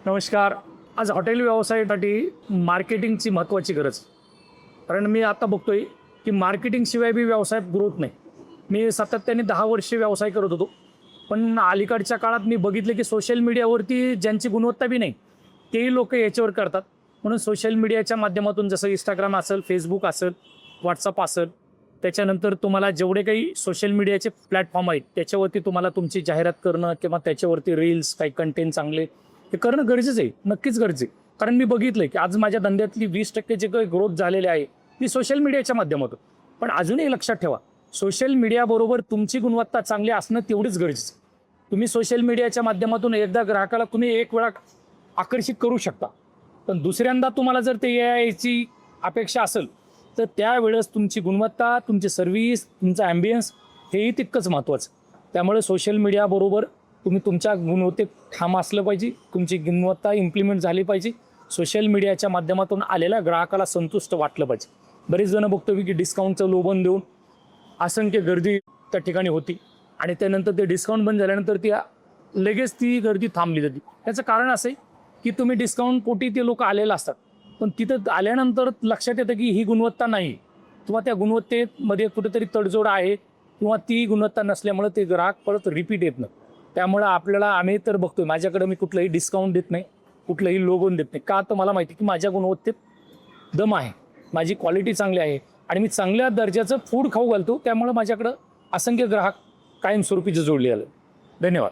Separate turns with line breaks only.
नमस्कार. आज हॉटेल व्यवसायासाठी मार्केटिंगची महत्त्वाची गरज. कारण मी आता बघतोय की मार्केटिंगशिवाय बी व्यवसायात ग्रोथ नाही. मी सातत्याने 10 वर्षे व्यवसाय करत होतो. पण अलीकडच्या काळात मी बघितलं की सोशल मीडियावरती ज्यांची गुणवत्ता बी नाही, तेही लोक याच्यावर करतात. म्हणून सोशल मीडियाच्या माध्यमातून जसं इंस्टाग्राम असेल, फेसबुक असेल, व्हॉट्सअप असेल, त्याच्यानंतर तुम्हाला जेवढे काही सोशल मीडियाचे प्लॅटफॉर्म आहेत त्याच्यावरती तुम्हाला तुमची जाहिरात करणं किंवा त्याच्यावरती रील्स, काही कंटेंट चांगले हे करणं गरजेचं आहे, नक्कीच गरजेचं आहे. कारण मी बघितलं की आज माझ्या धंद्यातली 20% जे काही ग्रोथ झालेली आहे ती सोशल मीडियाच्या माध्यमातून. पण अजूनही लक्षात ठेवा, सोशल मीडियाबरोबर तुमची गुणवत्ता चांगली असणं तेवढीच गरजेचं आहे. तुम्ही सोशल मीडियाच्या माध्यमातून एकदा ग्राहकाला तुम्ही एक वेळा आकर्षित करू शकता, पण दुसऱ्यांदा तुम्हाला जर ते यायची अपेक्षा असेल तर त्यावेळेस तुमची गुणवत्ता, तुमची सर्व्हिस, तुमचा ॲम्बियन्स हेही तितकंच महत्त्वाचं. त्यामुळे सोशल मीडियाबरोबर तुम्ही तुमच्या गुणवत्तेत ठाम असलं पाहिजे, तुमची गुणवत्ता इम्प्लिमेंट झाली पाहिजे. सोशल मीडियाच्या माध्यमातून आलेल्या ग्राहकाला संतुष्ट वाटलं पाहिजे. बरेच जण बघतो की डिस्काउंटचं लोभन देऊन असंख्य गर्दी त्या ठिकाणी होती आणि त्यानंतर ते डिस्काउंट बंद झाल्यानंतर लगेच ती गर्दी थांबली जाते. त्याचं कारण असं आहे की तुम्ही डिस्काउंट पोटी ते लोक आलेलं असतात, पण तिथं आल्यानंतर लक्षात येतं की ही गुणवत्ता नाही किंवा त्या गुणवत्तेमध्ये कुठेतरी तडजोड आहे किंवा ती गुणवत्ता नसल्यामुळे ते ग्राहक परत रिपीट येत नाही. त्यामुळं आम्ही तर बघतोय, माझ्याकडे मी कुठलंही डिस्काउंट देत नाही, कुठलंही लोगोन देत नाही. का तर मला माहिती की माझ्या गुणवत्तेत दम आहे, माझी क्वालिटी चांगली आहे आणि मी चांगल्या दर्जाचं फूड खाऊ घालतो. त्यामुळे माझ्याकडं असंख्य ग्राहक कायमस्वरूपी जोडले आले. धन्यवाद.